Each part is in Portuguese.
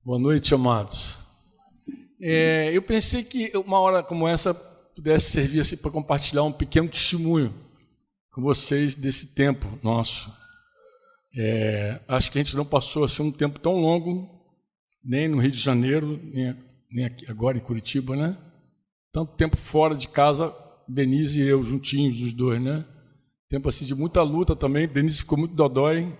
Boa noite, amados. Eu pensei que uma hora como essa pudesse servir assim, para compartilhar um pequeno testemunho com vocês desse tempo nosso. Acho que a gente não passou assim, um tempo tão longo, nem no Rio de Janeiro, nem aqui, agora em Curitiba, né? Tanto tempo fora de casa, Denise e eu juntinhos, os dois, né? Tempo assim de muita luta também. Denise ficou muito dodói.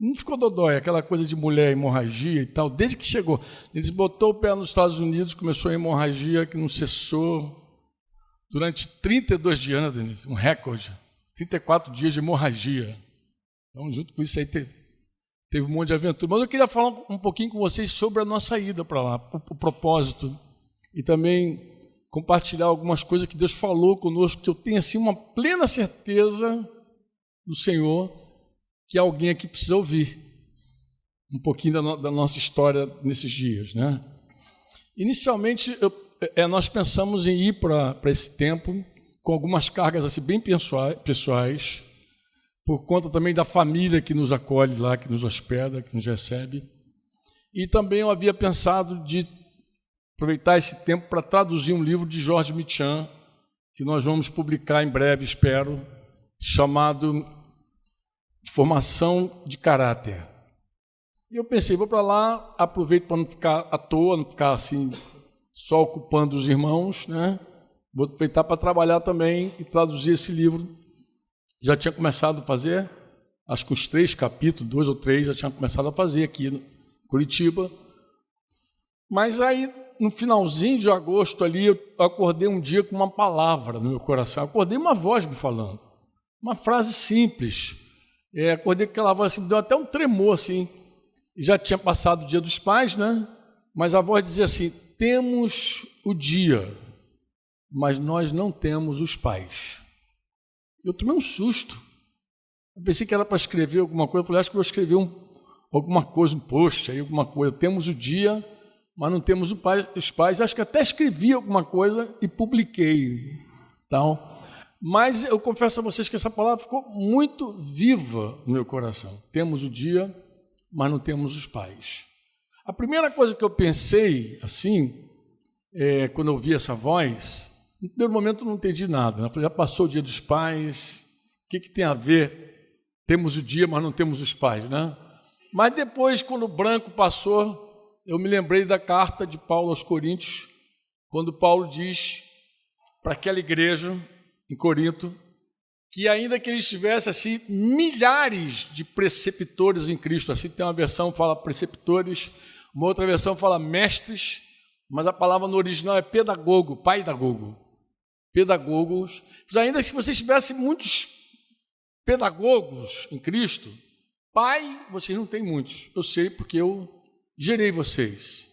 Não ficou dodói, aquela coisa de mulher, hemorragia e tal, desde que chegou. Eles botou o pé nos Estados Unidos, começou a hemorragia que não cessou durante 32 dias, né, Denise? Um recorde. 34 dias de hemorragia. Então, junto com isso aí, teve um monte de aventura. Mas eu queria falar um pouquinho com vocês sobre a nossa ida para lá, o propósito, e também compartilhar algumas coisas que Deus falou conosco, que eu tenho assim uma plena certeza do Senhor, que alguém aqui precisa ouvir um pouquinho da nossa história nesses dias, né? Inicialmente, nós pensamos em ir para esse tempo com algumas cargas assim, bem pessoais, por conta também da família que nos acolhe lá, que nos hospeda, que nos recebe. E também eu havia pensado de aproveitar esse tempo para traduzir um livro de George Michan, que nós vamos publicar em breve, espero, chamado Formação de Caráter. E eu pensei, vou para lá, aproveito para não ficar à toa, não ficar assim, só ocupando os irmãos, né? Vou aproveitar para trabalhar também e traduzir esse livro. Já tinha começado a fazer, acho que uns 3 capítulos, 2 ou 3, já tinha começado a fazer aqui em Curitiba. Mas aí, no finalzinho de agosto ali, eu acordei um dia com uma palavra no meu coração. Acordei uma voz me falando, uma frase simples. Acordei com aquela voz assim, me deu até um tremor assim. Já tinha passado o Dia dos Pais, né? Mas a voz dizia assim: temos o dia, mas nós não temos os pais. Eu tomei um susto. Eu pensei que era para escrever alguma coisa. Eu falei, acho que vou escrever alguma coisa, um post aí, alguma coisa. Temos o dia, mas não temos os pais. Acho que até escrevi alguma coisa e publiquei. Então, mas eu confesso a vocês que essa palavra ficou muito viva no meu coração. Temos o dia, mas não temos os pais. A primeira coisa que eu pensei, assim, quando eu ouvi essa voz, no primeiro momento eu não entendi nada. Né? Eu falei, já passou o Dia dos Pais, o que tem a ver? Temos o dia, mas não temos os pais, né? Mas depois, quando o branco passou, eu me lembrei da carta de Paulo aos Coríntios, quando Paulo diz para aquela igreja em Corinto, que ainda que eles tivessem assim, milhares de preceptores em Cristo, assim tem uma versão que fala preceptores, uma outra versão fala mestres, mas a palavra no original é pedagogo, paidagogo, pedagogos. Ainda que vocês tivessem muitos pedagogos em Cristo, pai, vocês não têm muitos, eu sei porque eu gerei vocês.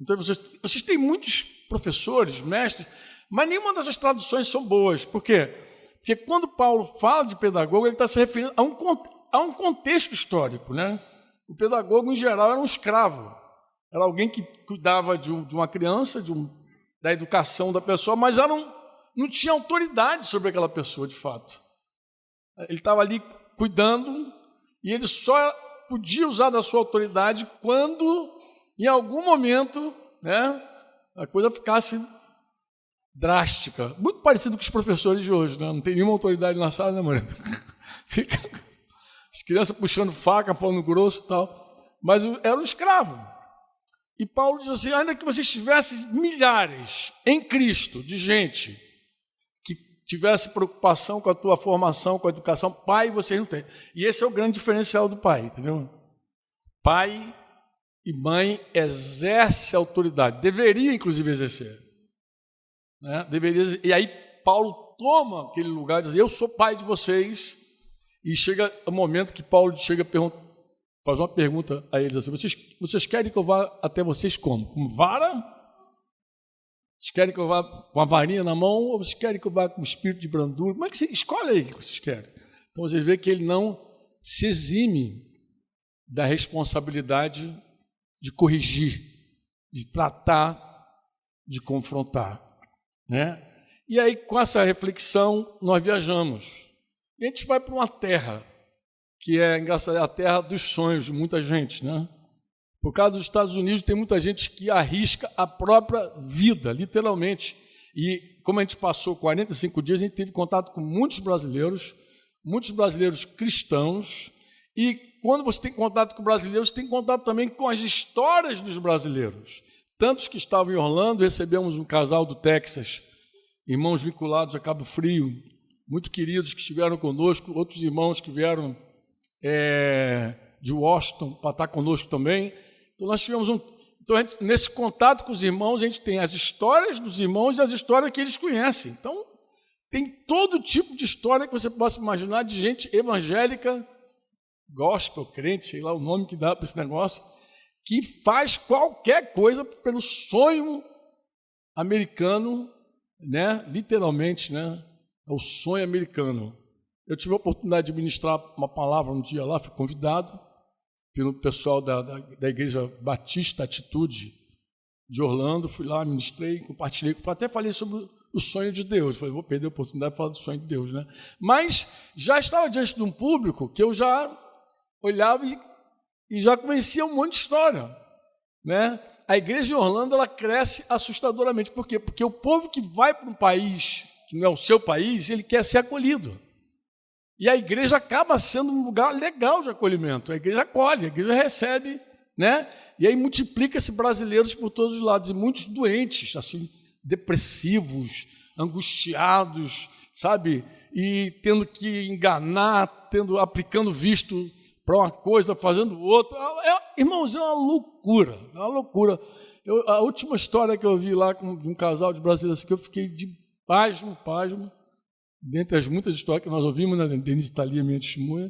Então vocês têm muitos professores, mestres, mas nenhuma dessas traduções são boas. Por quê? Porque quando Paulo fala de pedagogo, ele está se referindo a um contexto histórico, né? O pedagogo, em geral, era um escravo. Era alguém que cuidava de uma criança, da educação da pessoa, mas não tinha autoridade sobre aquela pessoa, de fato. Ele estava ali cuidando e ele só podia usar da sua autoridade quando, em algum momento, né, a coisa ficasse drástica, muito parecido com os professores de hoje, né? Não tem nenhuma autoridade na sala, né, Moreno? Fica as crianças puxando faca, falando grosso e tal, mas era um escravo. E Paulo diz assim, ainda que vocês tivessem milhares em Cristo de gente que tivesse preocupação com a tua formação, com a educação, pai vocês não têm. E esse é o grande diferencial do pai, entendeu? Pai e mãe exercem autoridade, deveria inclusive exercer. Né? E aí Paulo toma aquele lugar e diz, eu sou pai de vocês, e chega o momento que Paulo chega faz uma pergunta a eles assim, vocês querem que eu vá até vocês como? Com vara? Vocês querem que eu vá com a varinha na mão ou vocês querem que eu vá com espírito de brandura? Como é que você escolhe aí o que vocês querem? Então vocês veem que ele não se exime da responsabilidade de corrigir, de tratar, de confrontar. Né? E aí, com essa reflexão, nós viajamos. E a gente vai para uma terra, que é engraçado, é a terra dos sonhos de muita gente, né? Por causa dos Estados Unidos, tem muita gente que arrisca a própria vida, literalmente. E como a gente passou 45 dias, a gente teve contato com muitos brasileiros cristãos, e quando você tem contato com brasileiros, tem contato também com as histórias dos brasileiros. Tantos que estavam em Orlando, recebemos um casal do Texas, irmãos vinculados a Cabo Frio, muito queridos que estiveram conosco, outros irmãos que vieram de Washington para estar conosco também. Então, nós tivemos nesse contato com os irmãos, a gente tem as histórias dos irmãos e as histórias que eles conhecem. Então, tem todo tipo de história que você possa imaginar de gente evangélica, gospel, crente, sei lá o nome que dá para esse negócio, que faz qualquer coisa pelo sonho americano, né? Literalmente, né? É o sonho americano. Eu tive a oportunidade de ministrar uma palavra um dia lá, fui convidado pelo pessoal da Igreja Batista Atitude de Orlando, fui lá, ministrei, compartilhei, até falei sobre o sonho de Deus. Falei, vou perder a oportunidade de falar do sonho de Deus, né? Mas já estava diante de um público que eu já olhava e já conhecia um monte de história, né? A igreja em Orlando, ela cresce assustadoramente. Por quê? Porque o povo que vai para um país que não é o seu país, ele quer ser acolhido. E a igreja acaba sendo um lugar legal de acolhimento. A igreja acolhe, a igreja recebe, né? E aí multiplica-se brasileiros por todos os lados, e muitos doentes, assim, depressivos, angustiados, sabe? E tendo que enganar, aplicando visto para uma coisa, fazendo outra. Irmãos, é uma loucura, é uma loucura. A última história que eu vi lá de um casal de brasileiros, que eu fiquei de pasmo, dentre as muitas histórias que nós ouvimos, né? Denise está ali, a minha testemunha,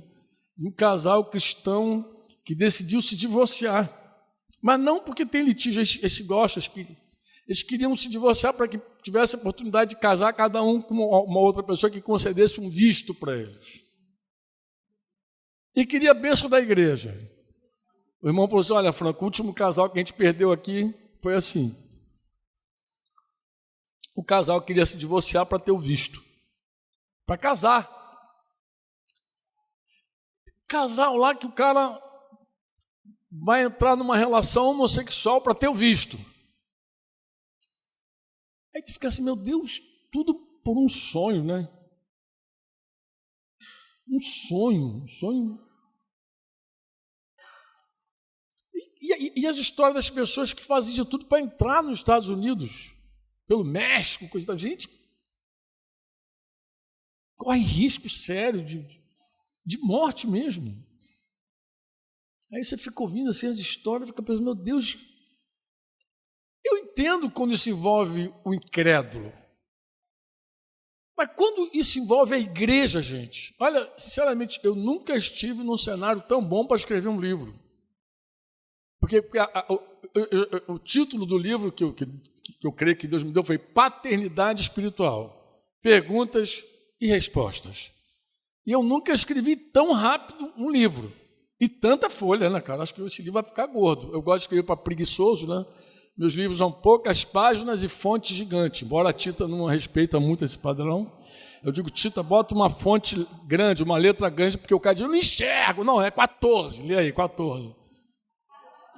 de um casal cristão que decidiu se divorciar. Mas não porque tem litígio, eles gostam, eles queriam se divorciar para que tivesse a oportunidade de casar cada um com uma outra pessoa que concedesse um visto para eles. E queria a bênção da igreja. O irmão falou assim, olha, Franco, o último casal que a gente perdeu aqui foi assim. O casal queria se divorciar para ter o visto. Para casar. Casal lá que o cara vai entrar numa relação homossexual para ter o visto. Aí tu fica assim, meu Deus, tudo por um sonho, né? Um sonho. E as histórias das pessoas que faziam de tudo para entrar nos Estados Unidos, pelo México, coisa da gente, corre risco sério de morte mesmo. Aí você fica ouvindo assim as histórias, fica pensando, meu Deus, eu entendo quando isso envolve o incrédulo. Mas quando isso envolve a igreja, gente, olha, sinceramente, eu nunca estive num cenário tão bom para escrever um livro. Porque o título do livro que eu creio que Deus me deu foi Paternidade Espiritual. Perguntas e respostas. E eu nunca escrevi tão rápido um livro. E tanta folha, né, cara? Acho que esse livro vai ficar gordo. Eu gosto de escrever para preguiçoso, né? Meus livros são poucas páginas e fonte gigante. Embora a Tita não respeita muito esse padrão, eu digo, Tita, bota uma fonte grande, uma letra grande, porque o cara diz, eu não enxergo. Não, é 14. Lê aí, 14.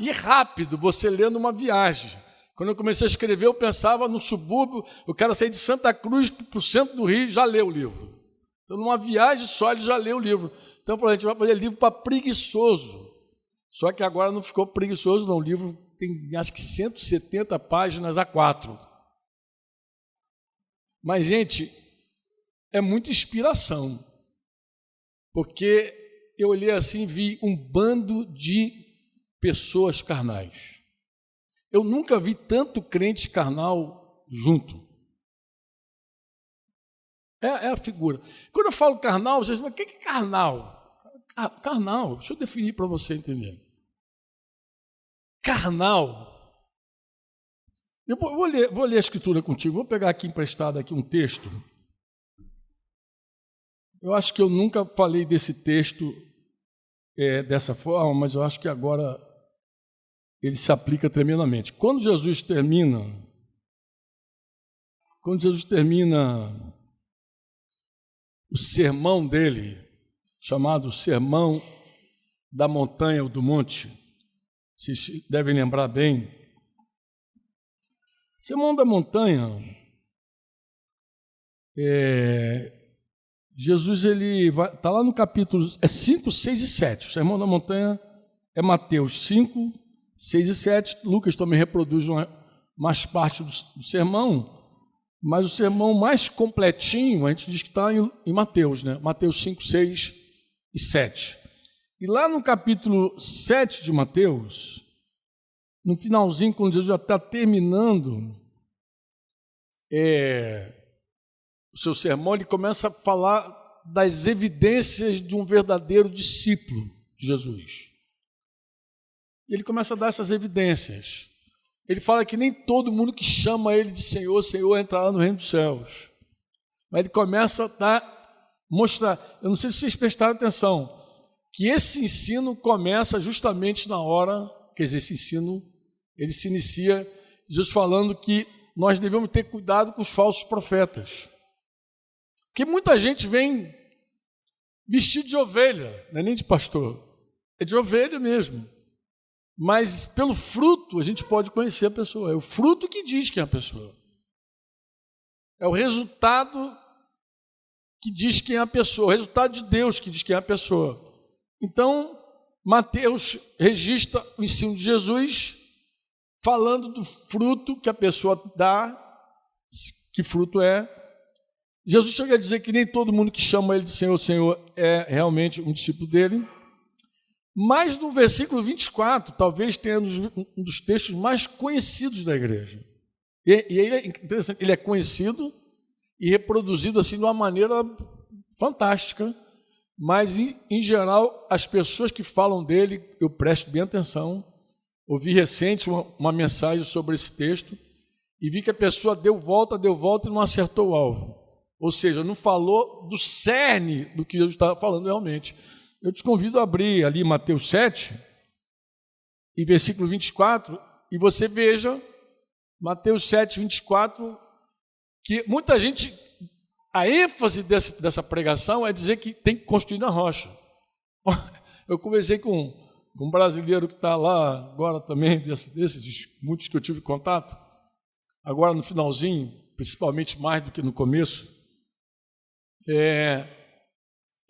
E rápido, você lê numa viagem. Quando eu comecei a escrever, eu pensava no subúrbio, o cara sair de Santa Cruz para o centro do Rio e já leu o livro. Então, numa viagem só, ele já leu o livro. Então, eu falei, a gente vai fazer livro para preguiçoso. Só que agora não ficou preguiçoso, não. O livro tem, acho que 170 páginas A4. Mas, gente, é muita inspiração. Porque eu olhei assim e vi um bando de pessoas carnais. Eu nunca vi tanto crente carnal junto. É a figura. Quando eu falo carnal, vocês dizem, mas o que é carnal? Carnal, deixa eu definir para você entender. Carnal. Eu vou ler a escritura contigo. Vou pegar aqui emprestado aqui um texto. Eu acho que eu nunca falei desse texto dessa forma, mas eu acho que agora ele se aplica tremendamente. Quando Jesus termina o sermão dele, chamado Sermão da Montanha ou do Monte, vocês devem lembrar bem. Sermão da Montanha, Jesus está lá no capítulo 5, 6 e 7. O Sermão da Montanha é Mateus 5, 6 e 7. Lucas também reproduz mais parte do sermão, mas o sermão mais completinho, a gente diz que está em Mateus, né? Mateus 5, 6 e 7. E lá no capítulo 7 de Mateus, no finalzinho, quando Jesus já está terminando o seu sermão, ele começa a falar das evidências de um verdadeiro discípulo de Jesus. Ele começa a dar essas evidências. Ele fala que nem todo mundo que chama ele de Senhor, Senhor, entrará no reino dos céus. Mas ele começa a mostrar, eu não sei se vocês prestaram atenção, que esse ensino começa justamente na hora, quer dizer, esse ensino, ele se inicia, Jesus falando que nós devemos ter cuidado com os falsos profetas. Porque muita gente vem vestido de ovelha, não é nem de pastor, é de ovelha mesmo. Mas pelo fruto a gente pode conhecer a pessoa. É o fruto que diz quem é a pessoa. É o resultado que diz quem é a pessoa, o resultado de Deus que diz quem é a pessoa. Então, Mateus registra o ensino de Jesus falando do fruto que a pessoa dá, que fruto é. Jesus chega a dizer que nem todo mundo que chama ele de Senhor, Senhor é realmente um discípulo dele. Mas no versículo 24, talvez tenha um dos textos mais conhecidos da igreja. E ele é interessante, ele é conhecido e reproduzido assim de uma maneira fantástica, mas em geral as pessoas que falam dele, eu presto bem atenção. Ouvi recente uma mensagem sobre esse texto e vi que a pessoa deu volta e não acertou o alvo. Ou seja, não falou do cerne do que Jesus estava falando realmente. Eu te convido a abrir ali Mateus 7, e versículo 24, e você veja, Mateus 7, 24, que muita gente, a ênfase dessa pregação é dizer que tem que construir na rocha. Eu conversei com um brasileiro que está lá agora também, desses muitos que eu tive contato, agora no finalzinho, principalmente mais do que no começo.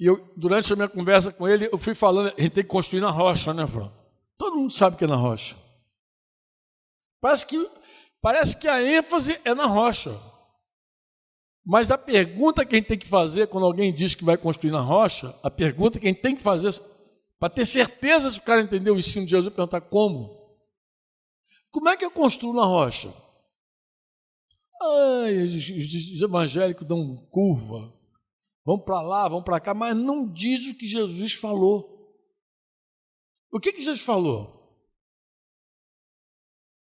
E durante a minha conversa com ele, eu fui falando, a gente tem que construir na rocha, né, Fran? Todo mundo sabe que é na rocha. Parece que a ênfase é na rocha. Mas a pergunta que a gente tem que fazer quando alguém diz que vai construir na rocha, a pergunta que a gente tem que fazer para ter certeza se o cara entendeu o ensino de Jesus, é perguntar como. Como é que eu construo na rocha? Os evangélicos dão curva. Vão para lá, vão para cá, mas não diz o que Jesus falou. O que Jesus falou?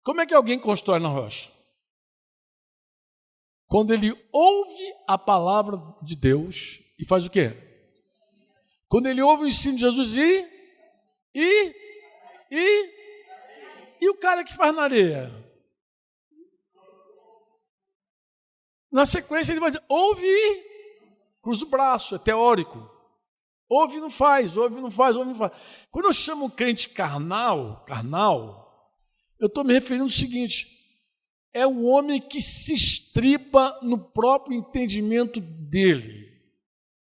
Como é que alguém constrói na rocha? Quando ele ouve a palavra de Deus e faz o quê? Quando ele ouve o ensino de Jesus e o cara que faz na areia? Na sequência ele vai dizer, ouve e cruza o braço, é teórico. Ouve e não faz, ouve e não faz, ouve e não faz. Quando eu chamo o crente carnal, eu estou me referindo ao seguinte, é o homem que se estripa no próprio entendimento dele.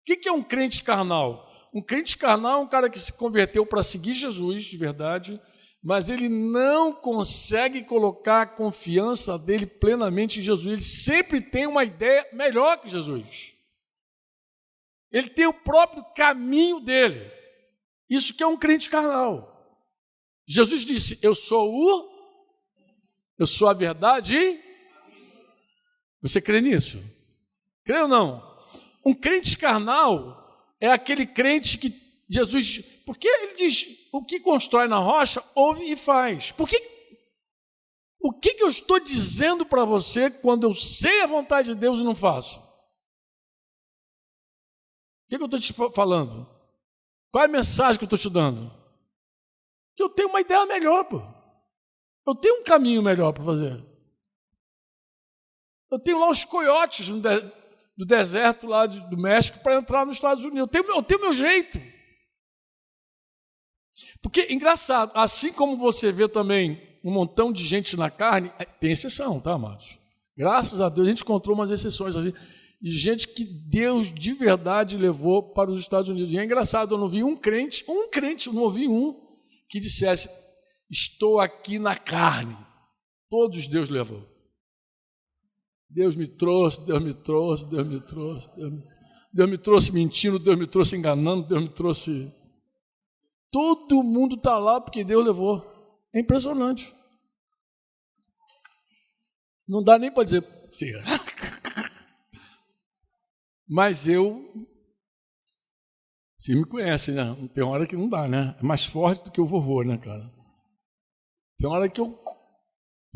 O que é um crente carnal? Um crente carnal é um cara que se converteu para seguir Jesus, de verdade, mas ele não consegue colocar a confiança dele plenamente em Jesus. Ele sempre tem uma ideia melhor que Jesus. Ele tem o próprio caminho dele. Isso que é um crente carnal. Jesus disse, eu sou a verdade e... Você crê nisso? Crê ou não? Um crente carnal é aquele crente que Jesus... Porque ele diz, o que constrói na rocha, ouve e faz. O que eu estou dizendo para você quando eu sei a vontade de Deus e não faço? O que eu estou te falando? Qual é a mensagem que eu estou te dando? Que eu tenho uma ideia melhor, pô. Eu tenho um caminho melhor para fazer. Eu tenho lá os coiotes do deserto lá do México para entrar nos Estados Unidos. Eu tenho meu jeito. Porque, engraçado, assim como você vê também um montão de gente na carne, tem exceção, tá, amados? Graças a Deus a gente encontrou umas exceções assim, de gente que Deus de verdade levou para os Estados Unidos. E é engraçado, eu não vi um crente, eu não ouvi um que dissesse, estou aqui na carne. Todos Deus levou. Deus me trouxe, Deus me trouxe, Deus me trouxe, Deus me trouxe mentindo, Deus me trouxe enganando, Deus me trouxe... Todo mundo está lá porque Deus levou. É impressionante. Não dá nem para dizer, será? Mas você me conhece, né? Tem hora que não dá, né? É mais forte do que o vovô, né, cara? Tem hora que eu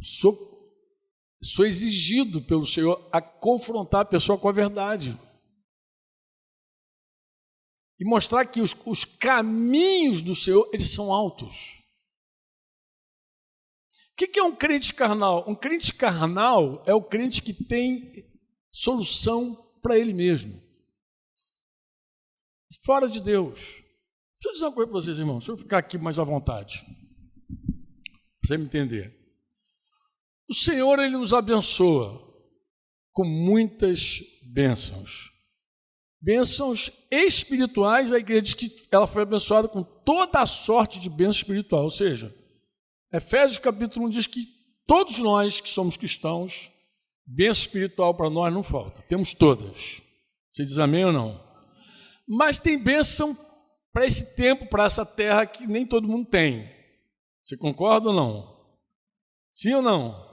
sou exigido pelo Senhor a confrontar a pessoa com a verdade. E mostrar que os caminhos do Senhor, eles são altos. O que é um crente carnal? Um crente carnal é o crente que tem solução para ele mesmo. Fora de Deus. Deixa eu dizer uma coisa para vocês, irmãos. Deixa eu ficar aqui mais à vontade. Para você me entender. O Senhor, Ele nos abençoa com muitas bênçãos. Bênçãos espirituais, a igreja diz que ela foi abençoada com toda a sorte de bênção espiritual. Ou seja, Efésios capítulo 1 diz que todos nós que somos cristãos, bênção espiritual para nós não falta. Temos todas. Você diz amém ou não? Mas tem bênção para esse tempo, para essa terra que nem todo mundo tem. Você concorda ou não? Sim ou não?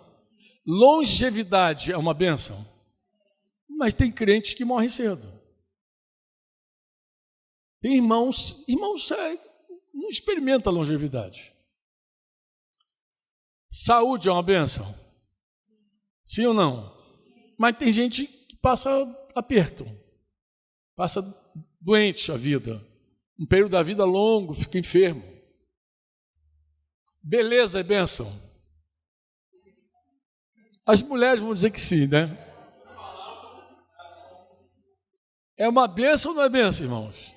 Longevidade é uma bênção. Mas tem crentes que morrem cedo. Tem irmãos não experimenta longevidade. Saúde é uma bênção? Sim ou não? Mas tem gente que passa aperto, passa doente a vida, um período da vida longo, fica enfermo. Beleza é bênção? As mulheres vão dizer que sim, né? É uma bênção ou não é bênção, irmãos?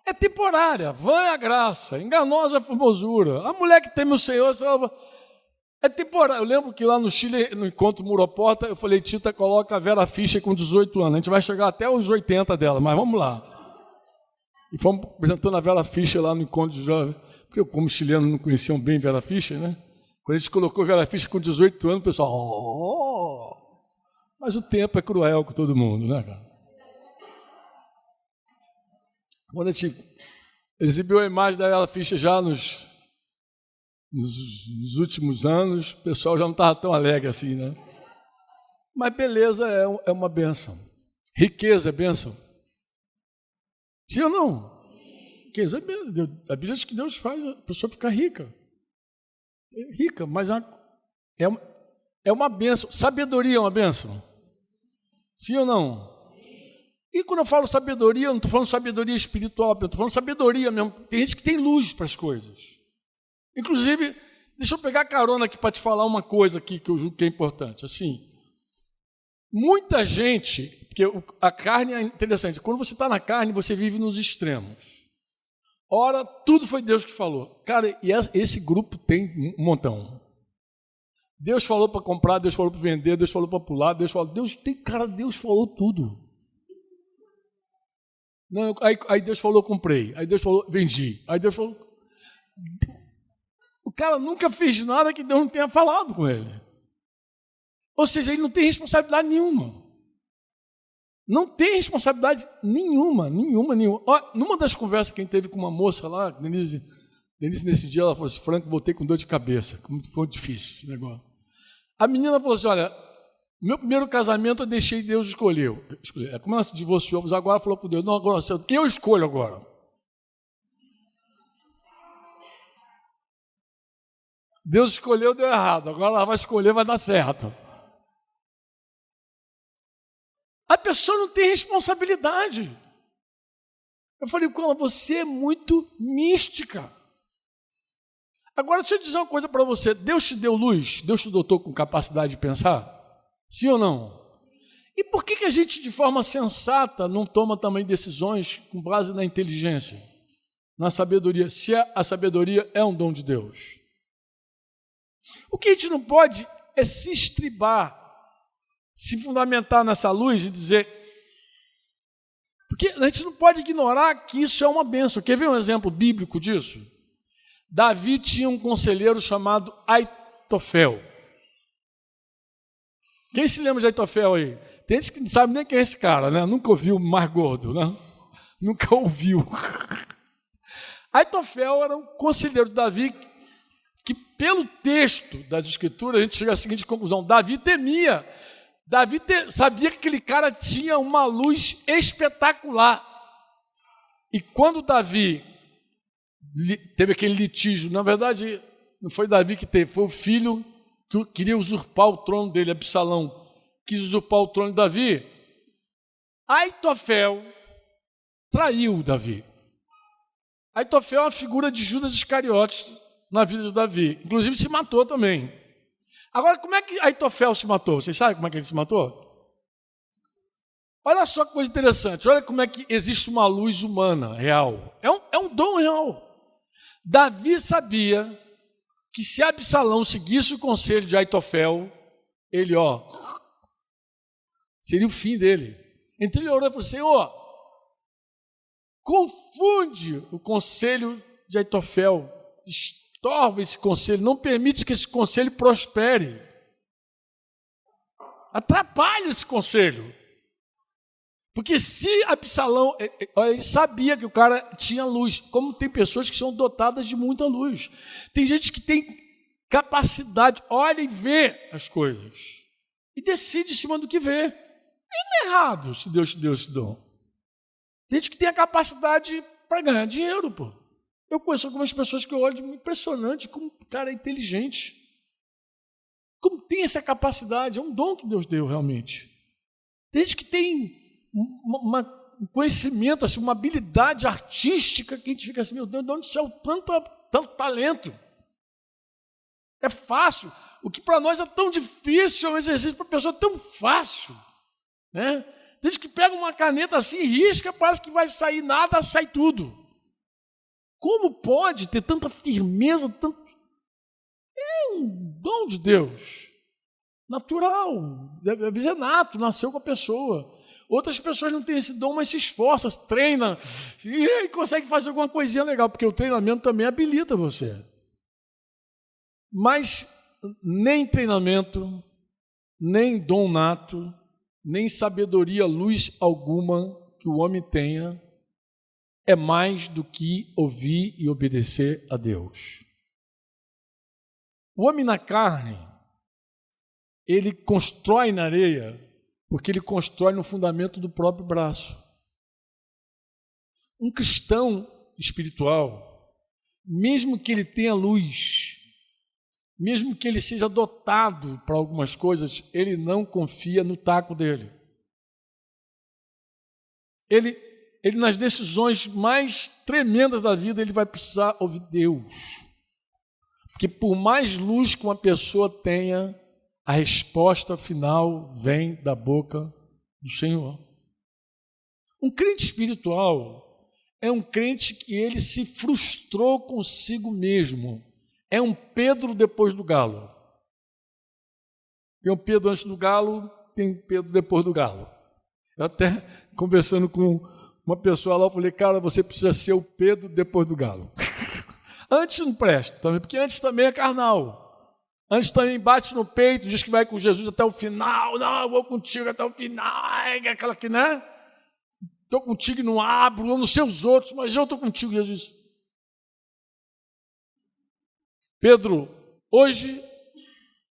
É temporária, vã é a graça, enganosa a formosura. A mulher que teme o Senhor, é temporária. Eu lembro que lá no Chile, no encontro Muroporta, eu falei, Tita, coloca a Vera Fischer com 18 anos. A gente vai chegar até os 80 dela, mas vamos lá. E fomos apresentando a Vera Fischer lá no encontro de jovens, porque eu, como chileno, não conheciam bem Vera Fischer, né? Quando a gente colocou Vera Fischer com 18 anos, o pessoal, Mas o tempo é cruel com todo mundo, né, cara? Quando a gente exibiu a imagem da Vera Fischer já nos últimos anos, o pessoal já não estava tão alegre assim, né? Mas beleza é uma bênção. Riqueza é bênção. Sim ou não? Riqueza é bênção. A Bíblia diz que Deus faz a pessoa ficar rica. É rica, mas é uma bênção. Sabedoria é uma bênção? Sim ou não? E quando eu falo sabedoria, eu não estou falando sabedoria espiritual, eu estou falando sabedoria mesmo. Tem gente que tem luz para as coisas. Inclusive, deixa eu pegar carona aqui para te falar uma coisa aqui que eu julgo que é importante. Assim, muita gente, porque a carne é interessante, quando você está na carne, você vive nos extremos. Ora, tudo foi Deus que falou. Cara, e esse grupo tem um montão. Deus falou para comprar, Deus falou para vender, Deus falou para pular, Deus falou tudo. Não, aí Deus falou, comprei. Aí Deus falou, vendi. Aí Deus falou... O cara nunca fez nada que Deus não tenha falado com ele. Ou seja, ele não tem responsabilidade nenhuma. Não tem responsabilidade nenhuma. Ó, numa das conversas que a gente teve com uma moça lá, Denise nesse dia, ela falou assim, Franco, voltei com dor de cabeça. Como foi difícil esse negócio. A menina falou assim, olha, meu primeiro casamento eu deixei Deus escolher. Como ela se divorciou, agora falou com Deus, não, agora quem eu escolho agora? Deus escolheu, deu errado. Agora ela vai escolher, vai dar certo. A pessoa não tem responsabilidade. Eu falei com ela, você é muito mística. Agora, deixa eu dizer uma coisa para você. Deus te deu luz? Deus te dotou com capacidade de pensar? Sim ou não? E por que a gente, de forma sensata, não toma também decisões com base na inteligência? na sabedoria, se a sabedoria é um dom de Deus. O que a gente não pode é se estribar, se fundamentar nessa luz e dizer... Porque a gente não pode ignorar que isso é uma bênção. Quer ver um exemplo bíblico disso? Davi tinha um conselheiro chamado Aitofel. Quem se lembra de Aitofel aí? Tem gente que não sabe nem quem é esse cara, né? Nunca ouviu o mais gordo, né? Nunca ouviu. Aitofel era um conselheiro de Davi que, pelo texto das Escrituras, a gente chega à seguinte conclusão: Davi temia. Davi sabia que aquele cara tinha uma luz espetacular. E quando Davi teve aquele litígio, na verdade, não foi Davi que teve, foi o filho que queria usurpar o trono dele, Absalão, quis usurpar o trono de Davi. Aitofel traiu Davi. Aitofel é uma figura de Judas Iscariotes na vida de Davi. Inclusive se matou também. Agora, como é que Aitofel se matou? Vocês sabem como é que ele se matou? Olha só que coisa interessante. Olha como é que existe uma luz humana real. É um dom real. Davi sabia que se Absalão seguisse o conselho de Aitofel, ele, seria o fim dele. Então ele orou e falou: Senhor, confunde o conselho de Aitofel, estorva esse conselho, não permite que esse conselho prospere. Atrapalha esse conselho. Porque se Absalão, ele sabia que o cara tinha luz, como tem pessoas que são dotadas de muita luz. Tem gente que tem capacidade, olha e vê as coisas, e decide em cima do que vê. Não é errado se Deus te deu esse dom. Tem gente que tem a capacidade para ganhar dinheiro, pô. Eu conheço algumas pessoas que eu olho impressionante, como o cara é inteligente. Como tem essa capacidade, é um dom que Deus deu realmente. Tem gente que tem um conhecimento, assim, uma habilidade artística que a gente fica assim: meu Deus, de onde saiu tanto talento? É fácil. O que para nós é tão difícil, é um exercício para a pessoa tão fácil, né? Tem gente que pega uma caneta assim, risca, parece que vai sair nada, sai tudo. Como pode ter tanta firmeza? É um dom de Deus, natural, às vezes é nato, nasceu com a pessoa. Outras pessoas não têm esse dom, mas se esforçam, treinam e conseguem fazer alguma coisinha legal, porque o treinamento também habilita você. Mas nem treinamento, nem dom nato, nem sabedoria, luz alguma que o homem tenha é mais do que ouvir e obedecer a Deus. O homem na carne, ele constrói na areia, porque ele constrói no fundamento do próprio braço. Um cristão espiritual, mesmo que ele tenha luz, mesmo que ele seja dotado para algumas coisas, ele não confia no taco dele. Ele nas decisões mais tremendas da vida, ele vai precisar ouvir Deus. Porque por mais luz que uma pessoa tenha, a resposta final vem da boca do Senhor. Um crente espiritual é um crente que ele se frustrou consigo mesmo. É um Pedro depois do galo. Tem um Pedro antes do galo, tem Pedro depois do galo. Eu até conversando com uma pessoa lá, eu falei: cara, você precisa ser o Pedro depois do galo. Antes não presta também, porque antes também é carnal. Antes também bate no peito, diz que vai com Jesus até o final. Não, eu vou contigo até o final. Aquela que, né? Estou contigo e não abro, eu não sei os outros, mas eu estou contigo, Jesus. Pedro, hoje,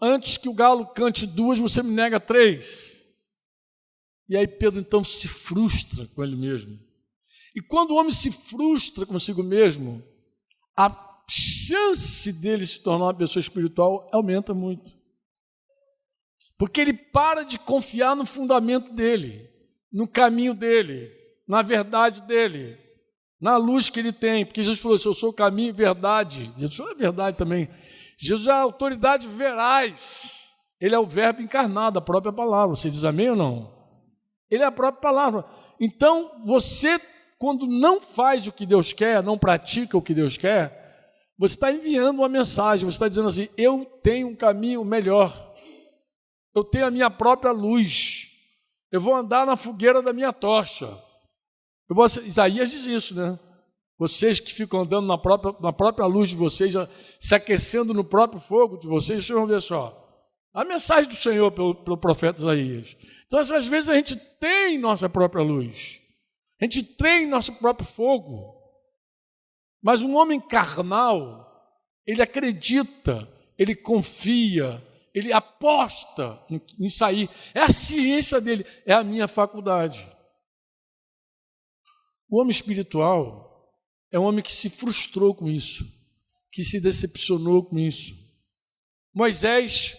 antes que o galo cante 2, você me nega 3. E aí Pedro então se frustra com ele mesmo. E quando o homem se frustra consigo mesmo, a chance dele se tornar uma pessoa espiritual aumenta muito. Porque ele para de confiar no fundamento dele, no caminho dele, na verdade dele, na luz que ele tem. Porque Jesus falou assim: eu sou o caminho e verdade. Jesus é verdade também. Jesus é a autoridade veraz. Ele é o verbo encarnado, a própria palavra. Você diz amém ou não? Ele é a própria palavra. Então, você quando não faz o que Deus quer, não pratica o que Deus quer, você está enviando uma mensagem, você está dizendo assim, eu tenho um caminho melhor, eu tenho a minha própria luz, eu vou andar na fogueira da minha tocha. Isaías diz isso, né? Vocês que ficam andando na própria luz de vocês, se aquecendo no próprio fogo de vocês, vocês vão ver só. A mensagem do Senhor pelo profeta Isaías. Então, às vezes, a gente tem nossa própria luz. A gente tem nosso próprio fogo. Mas um homem carnal, ele acredita, ele confia, ele aposta em sair. É a ciência dele, é a minha faculdade. O homem espiritual é um homem que se frustrou com isso, que se decepcionou com isso. Moisés,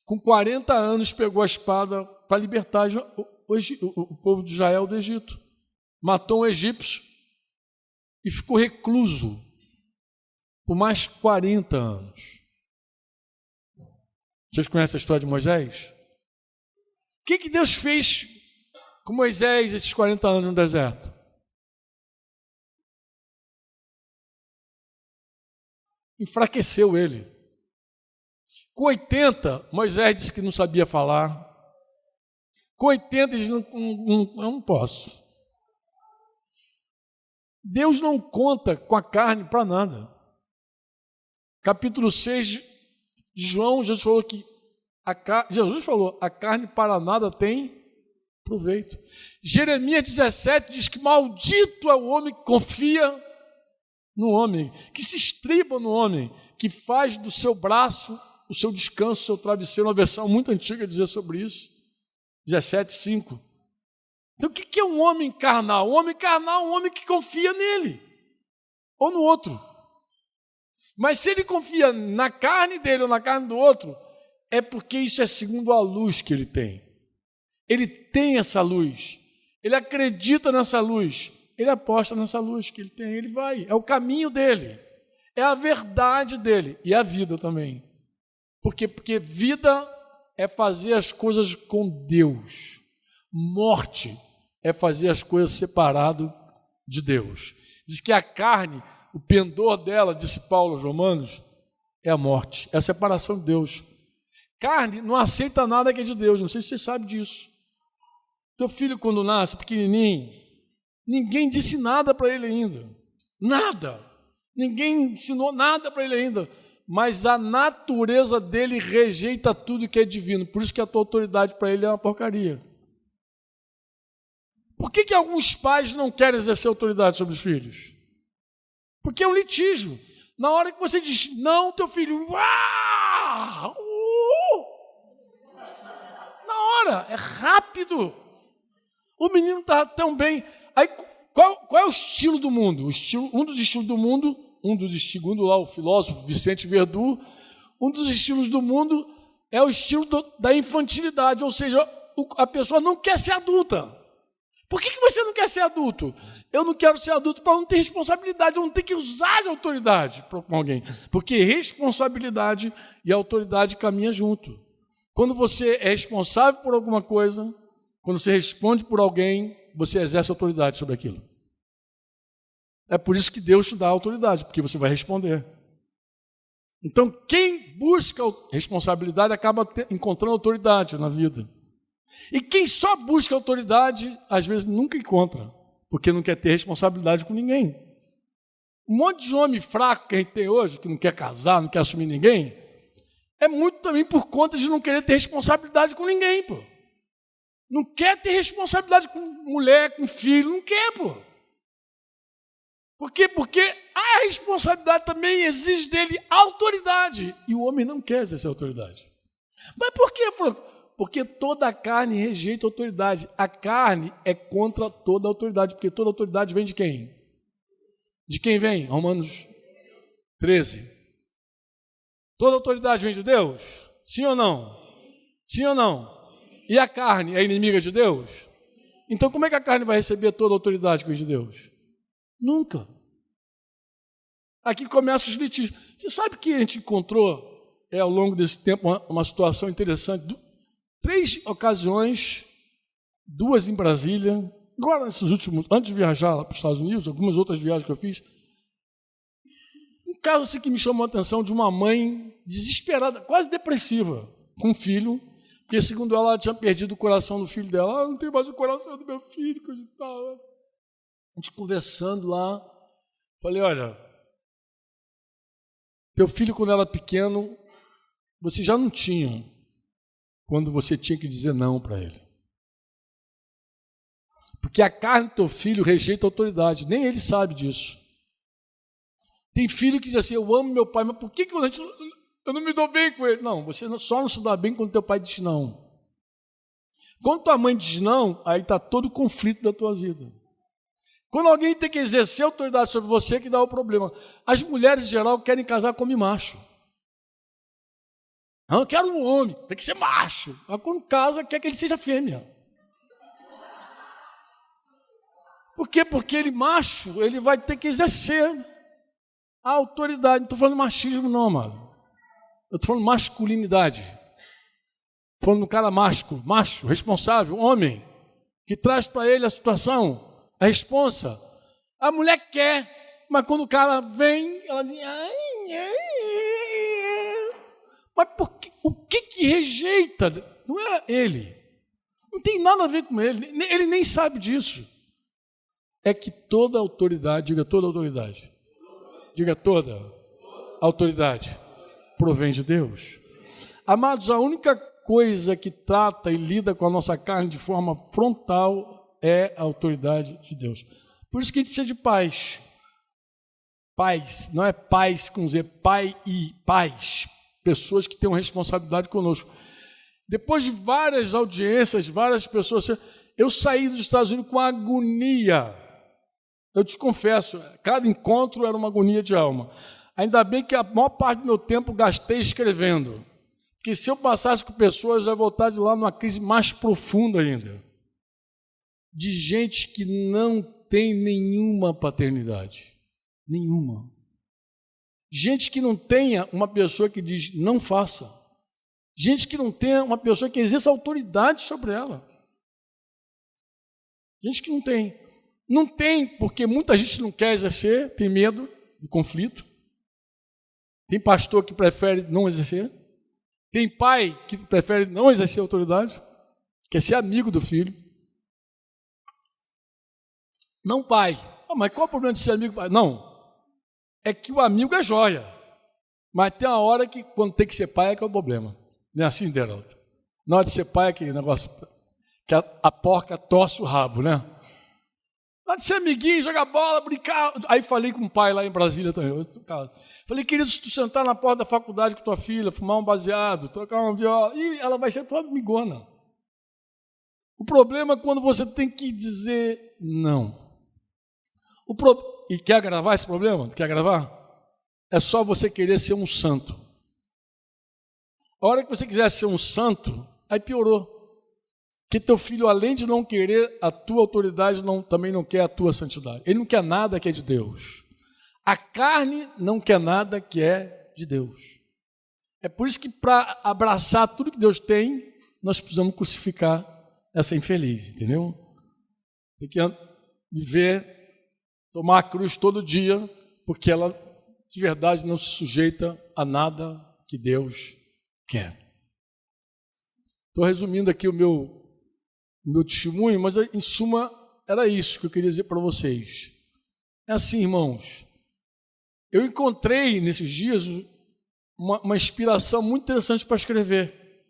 com 40 anos, pegou a espada para libertar o povo de Israel do Egito. Matou um egípcio e ficou recluso por mais 40 anos. Vocês conhecem a história de Moisés? O que Deus fez com Moisés esses 40 anos no deserto? Enfraqueceu ele. Com 80, Moisés disse que não sabia falar. Com 80, ele disse, eu não posso. Deus não conta com a carne para nada. Capítulo 6 de João, Jesus falou, a carne para nada tem proveito. Jeremias 17 diz que maldito é o homem que confia no homem, que se estriba no homem, que faz do seu braço o seu descanso, o seu travesseiro. Uma versão muito antiga dizia sobre isso, 17:5. Então, o que é um homem carnal? Um homem carnal é um homem que confia nele, ou no outro. Mas se ele confia na carne dele ou na carne do outro, é porque isso é segundo a luz que ele tem. Ele tem essa luz, ele acredita nessa luz, ele aposta nessa luz que ele tem, ele vai. É o caminho dele, é a verdade dele e a vida também. Por quê? Porque vida é fazer as coisas com Deus. Morte é fazer as coisas separado de Deus. Diz que a carne, o pendor dela, disse Paulo aos Romanos, é a morte, é a separação de Deus. Carne não aceita nada que é de Deus, não sei se você sabe disso. Teu filho, quando nasce pequenininho, ninguém disse nada para ele ainda. Nada. Ninguém ensinou nada para ele ainda. Mas a natureza dele rejeita tudo que é divino. Por isso que a tua autoridade para ele é uma porcaria. Por que alguns pais não querem exercer autoridade sobre os filhos? Porque é um litígio. Na hora que você diz, não, teu filho, na hora, é rápido. O menino está tão bem. Aí, qual é o estilo do mundo? Um dos estilos do mundo, segundo lá o filósofo Vicente Verdú, um dos estilos do mundo é o estilo da infantilidade, ou seja, a pessoa não quer ser adulta. Por que você não quer ser adulto? Eu não quero ser adulto para não ter responsabilidade, eu não ter que usar de autoridade com alguém, porque responsabilidade e autoridade caminham junto. Quando você é responsável por alguma coisa, quando você responde por alguém, você exerce autoridade sobre aquilo. É por isso que Deus te dá autoridade, porque você vai responder. Então, quem busca responsabilidade acaba encontrando autoridade na vida. E quem só busca autoridade, às vezes nunca encontra, porque não quer ter responsabilidade com ninguém. Um monte de homem fraco que a gente tem hoje, que não quer casar, não quer assumir ninguém, é muito também por conta de não querer ter responsabilidade com ninguém, pô. Não quer ter responsabilidade com mulher, com filho, não quer, pô. Por quê? Porque a responsabilidade também exige dele autoridade. E o homem não quer exercer autoridade. Mas por quê? Porque toda a carne rejeita a autoridade. A carne é contra toda a autoridade. Porque toda a autoridade vem de quem? De quem vem? Romanos 13. Toda a autoridade vem de Deus? Sim ou não? Sim ou não? E a carne é inimiga de Deus? Então como é que a carne vai receber toda a autoridade que vem de Deus? Nunca. Aqui começam os litígios. Você sabe que a gente encontrou, ao longo desse tempo, uma situação interessante. 3 ocasiões, 2 em Brasília, Agora, nesses últimos, antes de viajar lá para os Estados Unidos, algumas outras viagens que eu fiz, um caso assim que me chamou a atenção de uma mãe desesperada, quase depressiva, com um filho, porque, segundo ela tinha perdido o coração do filho dela. Não tem mais o coração do meu filho, coisa e tal. A gente conversando lá, falei, olha, teu filho, quando era pequeno, você já não tinha, quando você tinha que dizer não para ele. Porque a carne do teu filho rejeita a autoridade, nem ele sabe disso. Tem filho que diz assim, eu amo meu pai, mas por que eu não me dou bem com ele? Não, você só não se dá bem quando teu pai diz não. Quando tua mãe diz não, aí está todo o conflito da tua vida. Quando alguém tem que exercer autoridade sobre você, que dá o problema. As mulheres, em geral, querem casar com homem macho. Não, eu quero um homem, tem que ser macho. Mas quando casa, quer que ele seja fêmea. Por quê? Porque ele macho, ele vai ter que exercer a autoridade. Não estou falando machismo, não, amado. Eu estou falando masculinidade. Estou falando do cara macho, responsável, homem, que traz para ele a situação, a responsa. A mulher quer, mas quando o cara vem, ela diz... Mas o que rejeita? Não é ele. Não tem nada a ver com ele. Ele nem sabe disso. É que toda autoridade, diga toda autoridade. Diga toda autoridade provém de Deus. Amados, a única coisa que trata e lida com a nossa carne de forma frontal é a autoridade de Deus. Por isso que a gente precisa de paz. Paz, não é paz com Z, pai e paz. Pessoas que têm uma responsabilidade conosco. Depois de várias audiências, várias pessoas, eu saí dos Estados Unidos com agonia. Eu te confesso, cada encontro era uma agonia de alma. Ainda bem que a maior parte do meu tempo gastei escrevendo. Porque se eu passasse com pessoas, eu ia voltar de lá numa crise mais profunda ainda. De gente que não tem nenhuma paternidade. Nenhuma. Gente que não tenha uma pessoa que diz, não faça. Gente que não tenha uma pessoa que exerça autoridade sobre ela. Gente que não tem. Não tem, porque muita gente não quer exercer, tem medo do conflito. Tem pastor que prefere não exercer. Tem pai que prefere não exercer autoridade, quer ser amigo do filho. Não pai. Mas qual é o problema de ser amigo do pai? Não. É que o amigo é joia. Mas tem uma hora que, quando tem que ser pai, é que é o problema. Não é assim, Deraldo? Na hora de ser pai, é aquele negócio que a porca torce o rabo, né? Na hora de ser amiguinho, jogar bola, brincar. Aí falei com o pai lá em Brasília também. Falei, querido, se tu sentar na porta da faculdade com tua filha, fumar um baseado, tocar uma viola, e ela vai ser tua amigona. O problema é quando você tem que dizer não. E quer gravar esse problema? Quer gravar? É só você querer ser um santo. A hora que você quiser ser um santo, aí piorou. Porque teu filho, além de não querer a tua autoridade, também não quer a tua santidade. Ele não quer nada que é de Deus. A carne não quer nada que é de Deus. É por isso que, para abraçar tudo que Deus tem, nós precisamos crucificar essa infeliz, entendeu? Tem que viver, tomar a cruz todo dia, porque ela, de verdade, não se sujeita a nada que Deus quer. Estou resumindo aqui o meu testemunho, mas, em suma, era isso que eu queria dizer para vocês. É assim, irmãos, eu encontrei, nesses dias, uma inspiração muito interessante para escrever,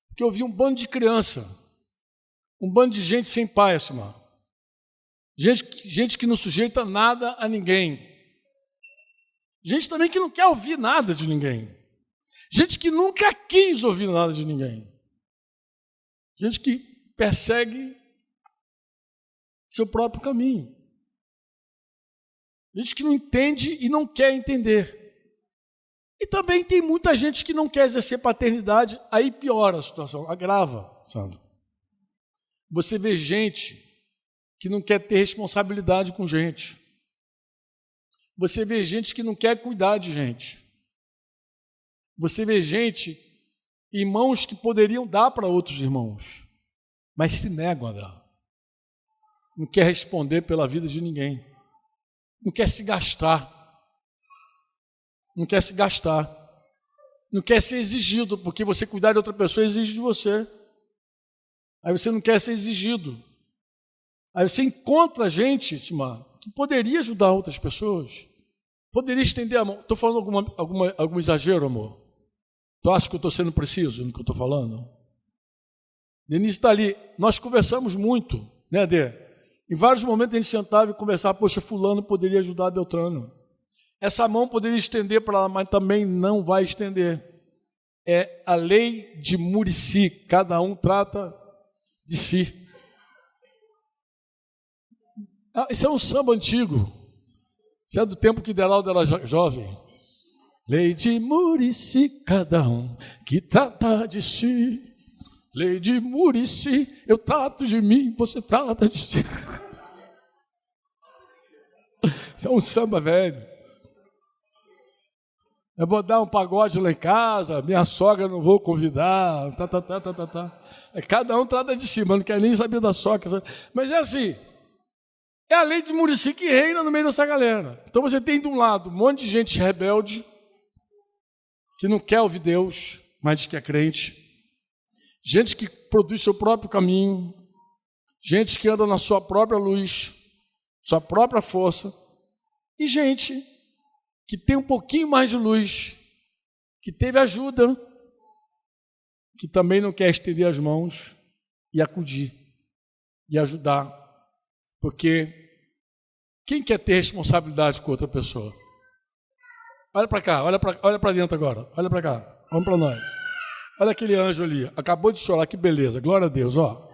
porque eu vi um bando de criança, um bando de gente sem pai, assim, gente que não sujeita nada a ninguém, gente também que não quer ouvir nada de ninguém, gente que nunca quis ouvir nada de ninguém, gente que persegue seu próprio caminho. Gente que não entende e não quer entender. E também tem muita gente que não quer exercer paternidade, aí piora a situação, agrava, sabe? Você vê gente que não quer ter responsabilidade com gente. Você vê gente que não quer cuidar de gente. Você vê gente, irmãos que poderiam dar para outros irmãos, mas se negam a dar. não quer responder pela vida de ninguém, não quer se gastar, não quer se gastar, não quer ser exigido, porque você cuidar de outra pessoa exige de você. Aí você não quer ser exigido. Aí você encontra gente, Simar, que poderia ajudar outras pessoas, poderia estender a mão. Estou falando algum exagero, amor? Tu acha que eu estou sendo preciso no que eu estou falando? Denise está ali. Nós conversamos muito, né, Dê? Em vários momentos a gente sentava e conversava, poxa, fulano poderia ajudar Beltrano. Essa mão poderia estender para ela, mas também não vai estender. É a lei de Muricy, cada um trata de si. Isso é um samba antigo. Isso é do tempo que Deraldo era jovem. Lei de Muricy, cada um que trata de si. Lei de Muricy, eu trato de mim, você trata de si. Isso é um samba velho. Eu vou dar um pagode lá em casa, minha sogra não vou convidar, Cada um trata de si, mas não quer nem saber da sogra. Mas é assim, é a lei de Muricy que reina no meio dessa galera. Então você tem de um lado um monte de gente rebelde, que não quer ouvir Deus, mas diz que é crente. Gente que produz seu próprio caminho, gente que anda na sua própria luz, sua própria força, e gente que tem um pouquinho mais de luz, que teve ajuda, que também não quer estender as mãos e acudir, e ajudar. Porque quem quer ter responsabilidade com outra pessoa? Olha para cá, olha para dentro agora, olha para cá, vamos para nós. Olha aquele anjo ali, acabou de chorar, que beleza, glória a Deus, ó.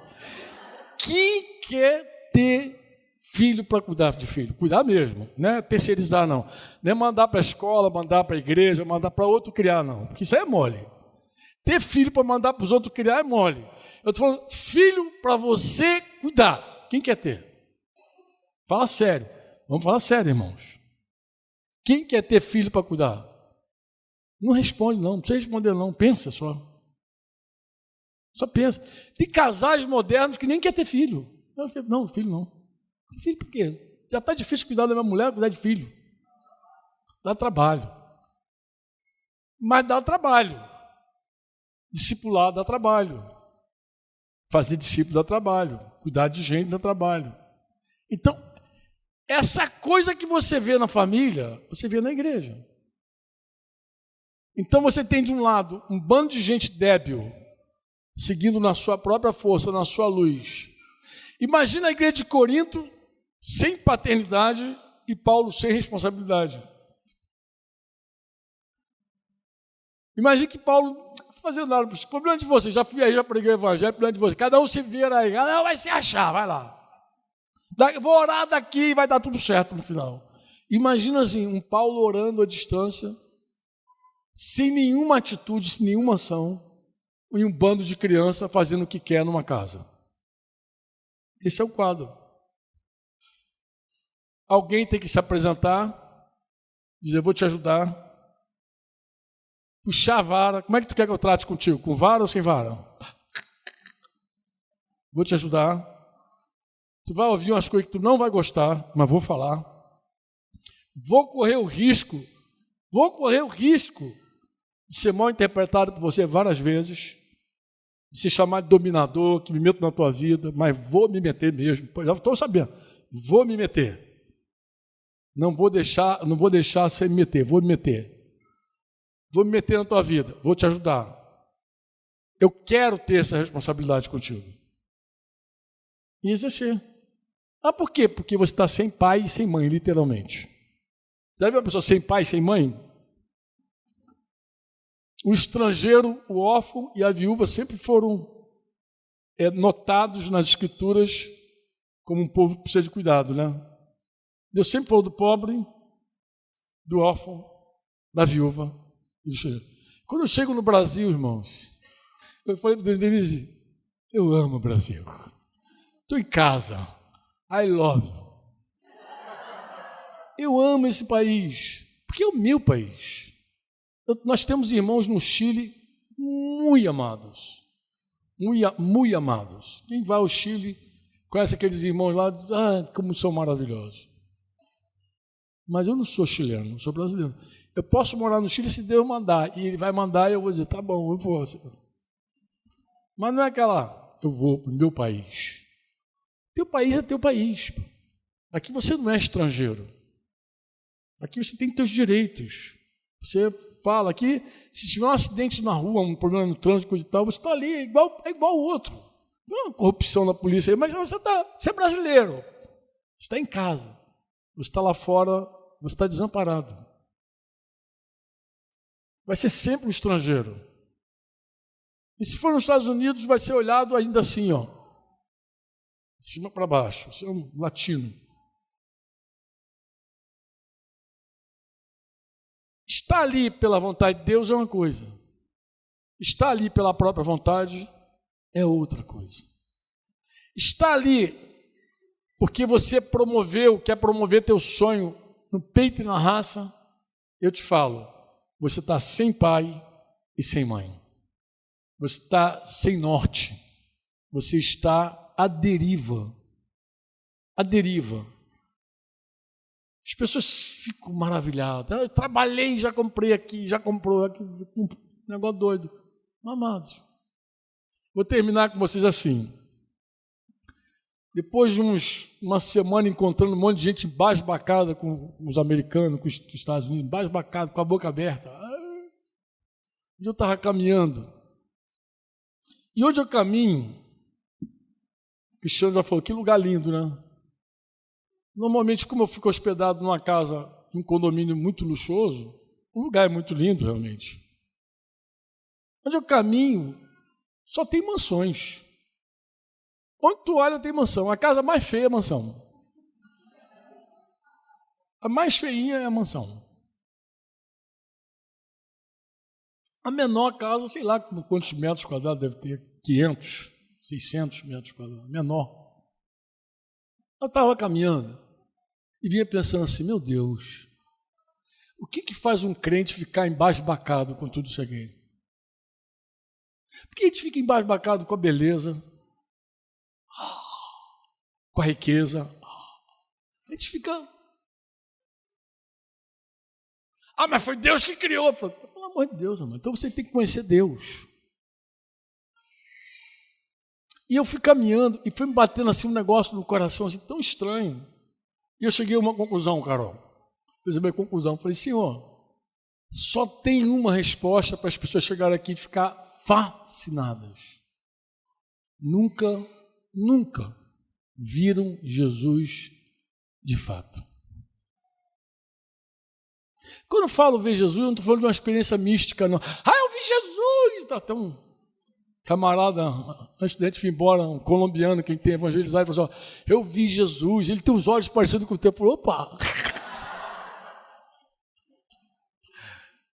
Quem quer ter filho para cuidar de filho? Cuidar mesmo, não é terceirizar não. Não é mandar para a escola, mandar para a igreja, mandar para outro criar não, porque isso aí é mole. Ter filho para mandar para os outros criar é mole. Eu estou falando, filho para você cuidar. Quem quer ter? Fala sério, vamos falar sério, irmãos. Quem quer ter filho para cuidar? Não responde não, não precisa responder não, pensa só. Só pensa. Tem casais modernos que nem quer ter filho. Não, filho não. Filho por quê? Já está difícil cuidar da minha mulher, cuidar de filho. Dá trabalho. Mas dá trabalho. Discipular dá trabalho. Fazer discípulo dá trabalho. Cuidar de gente dá trabalho. Então, essa coisa que você vê na família, você vê na igreja. Então você tem de um lado um bando de gente débil, seguindo na sua própria força, na sua luz. Imagina a igreja de Corinto sem paternidade e Paulo sem responsabilidade. Imagina que Paulo fazendo nada, problema de vocês, já fui aí, já preguei o evangelho, problema de vocês, cada um se vira aí, cada um vai se achar, vai lá. Vou orar daqui e vai dar tudo certo no final. Imagina assim, um Paulo orando à distância, sem nenhuma atitude, sem nenhuma ação, e um bando de criança fazendo o que quer numa casa. Esse é o quadro. Alguém tem que se apresentar, dizer, vou te ajudar, puxar a vara. Como é que tu quer que eu trate contigo? Com vara ou sem vara? Vou te ajudar. Tu vai ouvir umas coisas que tu não vai gostar, mas vou falar. Vou correr o risco de ser mal interpretado por você várias vezes, de se chamar de dominador, que me meto na tua vida, mas vou me meter mesmo. Já estou sabendo. Vou me meter. Não vou deixar você me meter, vou me meter. Vou me meter na tua vida, vou te ajudar. Eu quero ter essa responsabilidade contigo. E exercer. Ah, por quê? Porque você está sem pai e sem mãe, literalmente. Já viu uma pessoa sem pai e sem mãe? O estrangeiro, o órfão e a viúva sempre foram notados nas escrituras como um povo que precisa de cuidado, né? Deus sempre falou do pobre, do órfão, da viúva e do estrangeiro. Quando eu chego no Brasil, irmãos, eu falei para Denise, eu amo o Brasil. Estou em casa. I love you. Eu amo esse país, porque é o meu país. Nós temos irmãos no Chile muito amados. Muito amados. Quem vai ao Chile Conhece aqueles irmãos lá, como são maravilhosos. Mas eu não sou chileno, eu sou brasileiro. Eu posso morar no Chile se Deus mandar, e Ele vai mandar e eu vou dizer, tá bom, eu vou. Mas não é aquela, eu vou para o meu país. Teu país é teu país. Aqui você não é estrangeiro. Aqui você tem teus direitos. Você fala aqui, se tiver um acidente na rua, um problema no trânsito e tal, você está ali, é igual o outro. Não é uma corrupção da polícia, mas você é brasileiro. Você está em casa. Você está lá fora, você está desamparado. Vai ser sempre um estrangeiro. E se for nos Estados Unidos, vai ser olhado ainda assim, ó, de cima para baixo. Você é um latino. Estar ali pela vontade de Deus é uma coisa. Estar ali pela própria vontade é outra coisa. Estar ali porque você quer promover teu sonho no peito e na raça, eu te falo, você está sem pai e sem mãe. Você está sem norte. Você está à deriva. À deriva. As pessoas ficam maravilhadas. Eu trabalhei, já comprei aqui, já comprou aqui. Um negócio doido. Amados. Vou terminar com vocês assim. Depois de uma semana encontrando um monte de gente embasbacada com os americanos, com os Estados Unidos, embasbacado, com a boca aberta. Hoje eu estava caminhando. E onde eu caminho, o Cristiano já falou, que lugar lindo, né? Normalmente, como eu fico hospedado numa casa, num condomínio muito luxuoso, o lugar é muito lindo, realmente. Onde eu caminho, só tem mansões. Onde tu olha, tem mansão. A casa mais feia é a mansão. A mais feinha é a mansão. A menor casa, sei lá quantos metros quadrados deve ter, 500, 600 metros quadrados, menor. Eu estava caminhando e vinha pensando assim, meu Deus, o que faz um crente ficar embasbacado com tudo isso aqui? Por que a gente fica embasbacado com a beleza, com a riqueza? A gente fica... mas foi Deus que criou. Falo, pelo amor de Deus, amor. Então você tem que conhecer Deus. E eu fui caminhando e fui me batendo assim um negócio no coração assim, tão estranho. E eu cheguei a uma conclusão, Carol. Fiz a minha conclusão. Falei, Senhor, só tem uma resposta para as pessoas chegarem aqui e ficar fascinadas. Nunca viram Jesus de fato. Quando eu falo ver Jesus, eu não estou falando de uma experiência mística, não. Eu vi Jesus! Está tão... camarada, antes de a gente ir embora, um colombiano que tem evangelizado, falou assim, eu vi Jesus, ele tem os olhos parecidos com o teu. Falei, opa!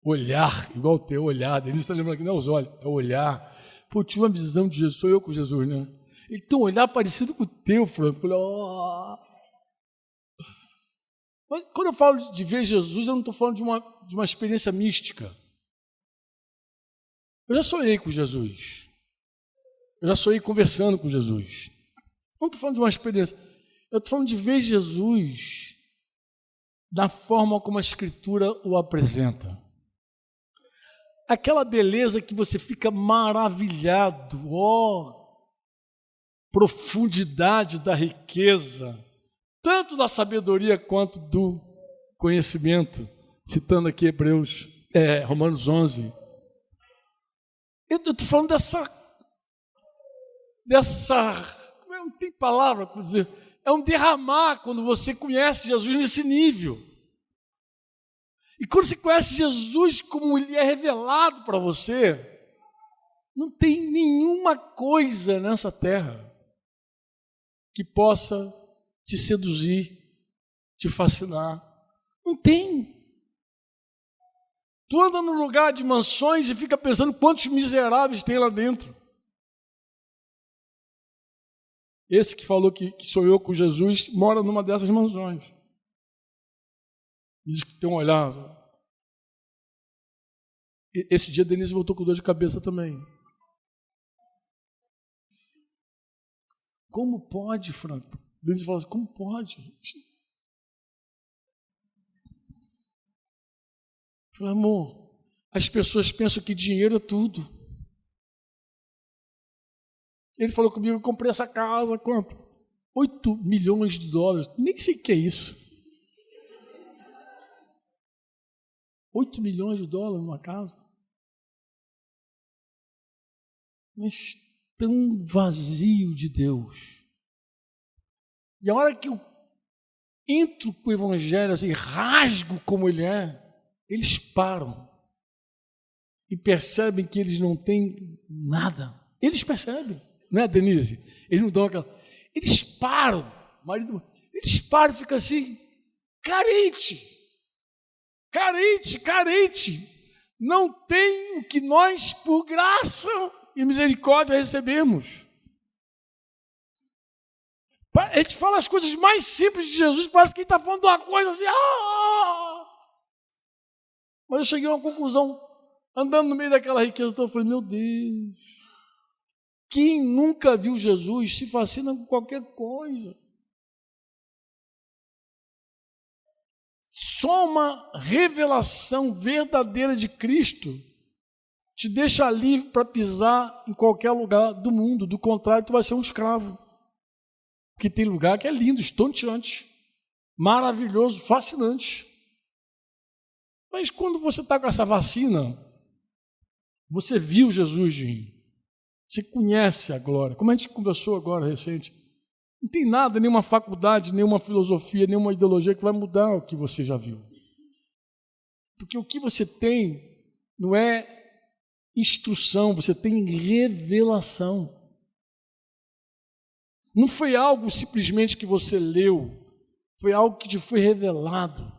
Olhar, igual o teu olhar. Ele está lembrando que não é os olhos, é o olhar. Pô, eu tive uma visão de Jesus, sou eu com Jesus, né? Ele tem um olhar parecido com o teu, Franco. Falei, Mas quando eu falo de ver Jesus, eu não estou falando de uma experiência mística. Eu já sonhei com Jesus. Eu já sonhei conversando com Jesus. Não estou falando de uma experiência. Eu estou falando de ver Jesus da forma como a Escritura o apresenta. Aquela beleza que você fica maravilhado. Profundidade da riqueza. Tanto da sabedoria quanto do conhecimento. Citando aqui Romanos 11. Eu estou falando não tem palavra para dizer, é um derramar quando você conhece Jesus nesse nível. E quando você conhece Jesus como ele é revelado para você, não tem nenhuma coisa nessa terra que possa te seduzir, te fascinar. Não tem. Tu anda num lugar de mansões e fica pensando quantos miseráveis tem lá dentro. Esse que falou que sonhou com Jesus mora numa dessas mansões. Diz que tem um olhar. Esse dia a Denise voltou com dor de cabeça também. Como pode, Franco? Deus fala assim, como pode? Eu falei, amor, as pessoas pensam que dinheiro é tudo. Ele falou comigo, eu comprei essa casa, quanto? 8 milhões de dólares. Nem sei o que é isso. 8 milhões de dólares numa casa. Mas tão vazio de Deus. E a hora que eu entro com o evangelho, assim, rasgo como ele é, eles param e percebem que eles não têm nada. Eles percebem, né, Denise? Eles não dão aquela... Eles param, marido, eles param e ficam assim, carente. Não tem o que nós, por graça e misericórdia, recebemos. A gente fala as coisas mais simples de Jesus, parece que ele está falando de uma coisa assim. Mas eu cheguei a uma conclusão, andando no meio daquela riqueza, então eu falei, meu Deus, quem nunca viu Jesus se fascina com qualquer coisa. Só uma revelação verdadeira de Cristo te deixa livre para pisar em qualquer lugar do mundo. Do contrário, tu vai ser um escravo. Porque tem lugar que é lindo, estonteante, maravilhoso, fascinante. Mas quando você está com essa vacina, você viu Jesus, você conhece a glória. Como a gente conversou agora, recente, não tem nada, nenhuma faculdade, nenhuma filosofia, nenhuma ideologia que vai mudar o que você já viu. Porque o que você tem não é instrução, você tem revelação. Não foi algo simplesmente que você leu, foi algo que te foi revelado.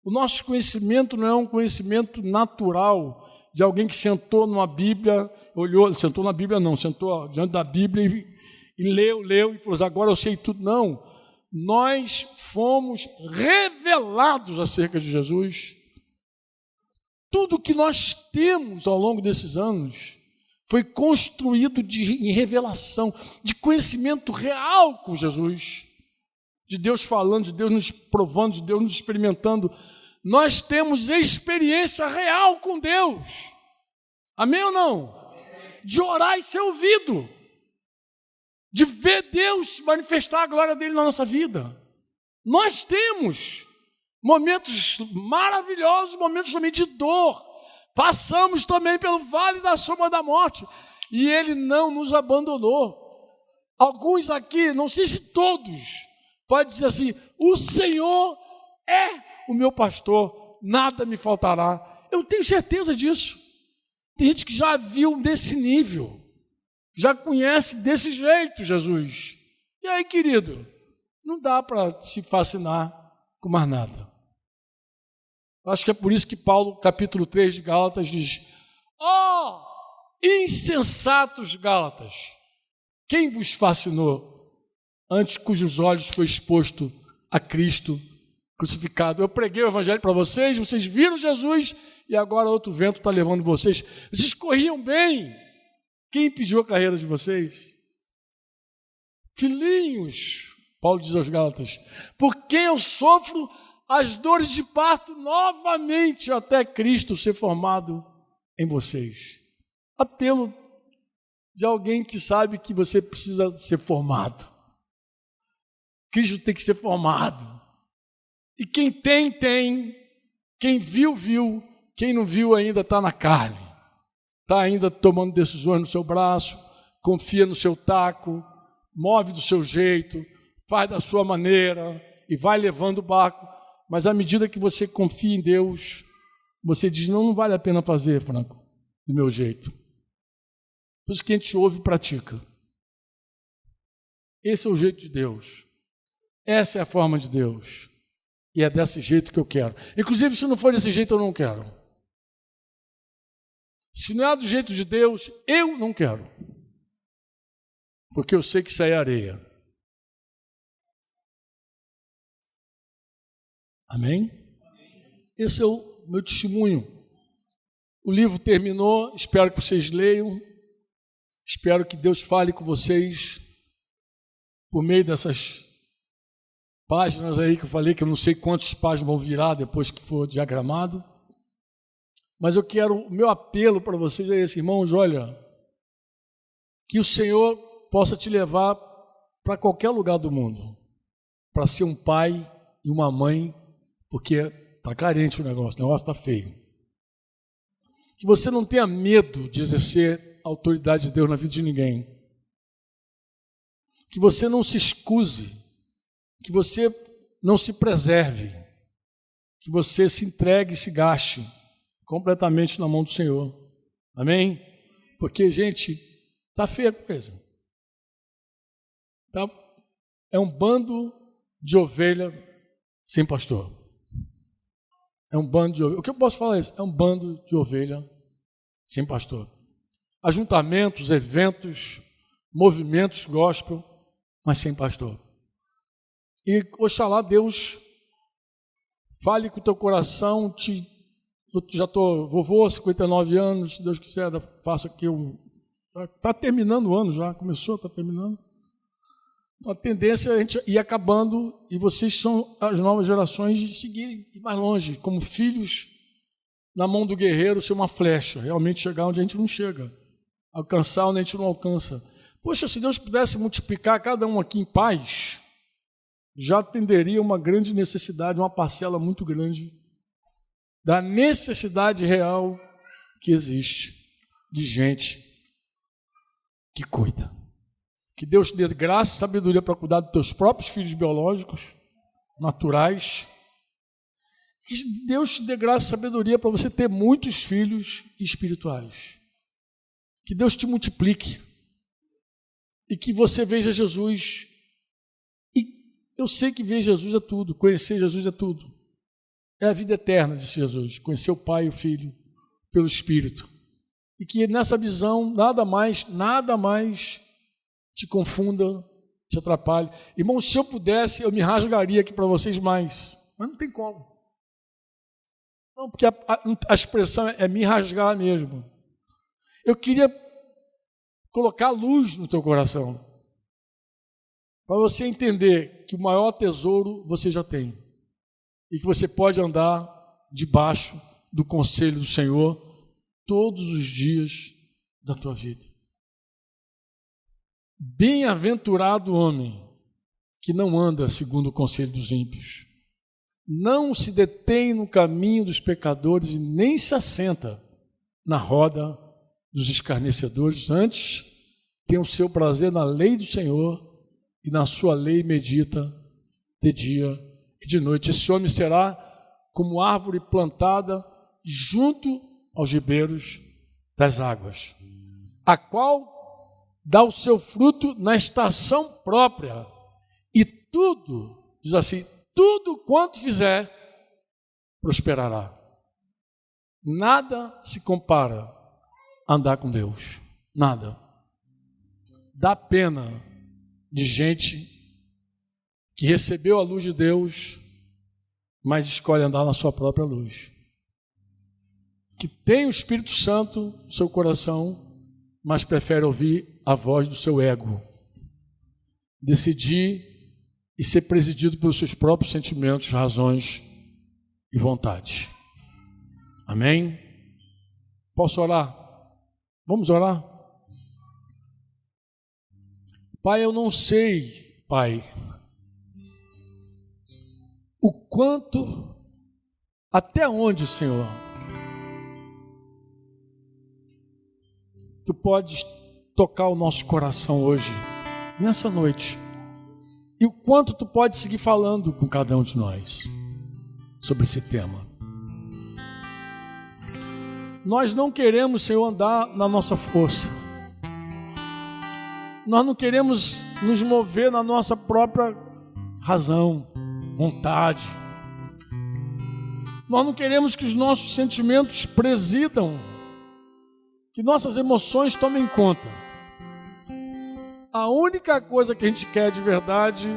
O nosso conhecimento não é um conhecimento natural de alguém que sentou numa Bíblia, sentou na Bíblia não, sentou diante da Bíblia e leu e falou assim, agora eu sei tudo. Não, nós fomos revelados acerca de Jesus. Tudo que nós temos ao longo desses anos foi construído em revelação, de conhecimento real com Jesus, de Deus falando, de Deus nos provando, de Deus nos experimentando. Nós temos experiência real com Deus. Amém ou não? De orar e ser ouvido, de ver Deus manifestar a glória dele na nossa vida. Nós temos momentos maravilhosos, momentos também de dor. Passamos também pelo vale da sombra da morte e ele não nos abandonou. Alguns aqui, não sei se todos, podem dizer assim, o Senhor é o meu pastor, nada me faltará. Eu tenho certeza disso. Tem gente que já viu desse nível, já conhece desse jeito Jesus. E aí, querido, não dá para se fascinar com mais nada. Acho que é por isso que Paulo, capítulo 3 de Gálatas, diz, insensatos Gálatas, quem vos fascinou antes cujos olhos foi exposto a Cristo crucificado? Eu preguei o evangelho para vocês, vocês viram Jesus e agora outro vento está levando vocês. Vocês corriam bem. Quem impediu a carreira de vocês? Filhinhos, Paulo diz aos Gálatas, por quem eu sofro as dores de parto novamente até Cristo ser formado em vocês. Apelo de alguém que sabe que você precisa ser formado. Cristo tem que ser formado. E quem tem, tem. Quem viu, viu. Quem não viu ainda está na carne. Está ainda tomando decisões no seu braço, confia no seu taco, move do seu jeito, faz da sua maneira e vai levando o barco. Mas à medida que você confia em Deus, você diz, não vale a pena fazer, Franco, do meu jeito. Por isso que a gente ouve e pratica. Esse é o jeito de Deus. Essa é a forma de Deus. E é desse jeito que eu quero. Inclusive, se não for desse jeito, eu não quero. Se não é do jeito de Deus, eu não quero. Porque eu sei que isso aí é areia. Amém? Esse é o meu testemunho. O livro terminou, espero que vocês leiam, espero que Deus fale com vocês por meio dessas páginas aí que eu falei, que eu não sei quantas páginas vão virar depois que for diagramado. Mas o meu apelo para vocês é esse, irmãos, olha, que o Senhor possa te levar para qualquer lugar do mundo, para ser um pai e uma mãe, porque está carente o negócio está feio. Que você não tenha medo de exercer a autoridade de Deus na vida de ninguém. Que você não se excuse, que você não se preserve, que você se entregue e se gaste completamente na mão do Senhor. Amém? Porque, gente, está feia a coisa. É um bando de ovelha sem pastor. É um bando de ovelha. O que eu posso falar é isso? É um bando de ovelha sem pastor. Ajuntamentos, eventos, movimentos gospel, mas sem pastor. E oxalá Deus fale com o teu coração. Eu já estou vovô, 59 anos, se Deus quiser, faço aqui está terminando o ano já, começou, está terminando. A tendência é a gente ir acabando e vocês são as novas gerações de seguirem mais longe, como filhos na mão do guerreiro, ser uma flecha, realmente chegar onde a gente não chega, alcançar onde a gente não alcança. Poxa, se Deus pudesse multiplicar cada um aqui em paz, já atenderia uma grande necessidade, uma parcela muito grande da necessidade real que existe de gente que cuida. Que Deus te dê graça e sabedoria para cuidar dos teus próprios filhos biológicos, naturais. Que Deus te dê graça e sabedoria para você ter muitos filhos espirituais. Que Deus te multiplique. E que você veja Jesus. E eu sei que ver Jesus é tudo, conhecer Jesus é tudo. É a vida eterna, disse Jesus, conhecer o Pai e o Filho pelo Espírito. E que nessa visão nada mais te confunda, te atrapalhe. Irmão, se eu pudesse, eu me rasgaria aqui para vocês mais, mas não tem como. Não, porque a expressão é me rasgar mesmo. Eu queria colocar luz no teu coração, para você entender que o maior tesouro você já tem. E que você pode andar debaixo do conselho do Senhor todos os dias da tua vida. Bem-aventurado o homem que não anda segundo o conselho dos ímpios, não se detém no caminho dos pecadores e nem se assenta na roda dos escarnecedores, antes tem o seu prazer na lei do Senhor e na sua lei medita de dia e de noite. Esse homem será como árvore plantada junto aos ribeiros das águas, a qual dá o seu fruto na estação própria, e tudo, diz assim, tudo quanto fizer, prosperará. Nada se compara a andar com Deus, nada. Dá pena de gente que recebeu a luz de Deus, mas escolhe andar na sua própria luz. Que tem o Espírito Santo no seu coração, mas prefere ouvir a voz do seu ego. Decidir e ser presidido pelos seus próprios sentimentos, razões e vontades. Amém? Posso orar? Vamos orar? Pai, eu não sei, Pai, o quanto, até onde, Senhor, Tu podes tocar o nosso coração hoje, nessa noite, e o quanto Tu pode seguir falando com cada um de nós sobre esse tema. Nós não queremos, Senhor, andar na nossa força. Nós não queremos nos mover na nossa própria razão, vontade. Nós não queremos que os nossos sentimentos presidam, que nossas emoções tomem conta. A única coisa que a gente quer de verdade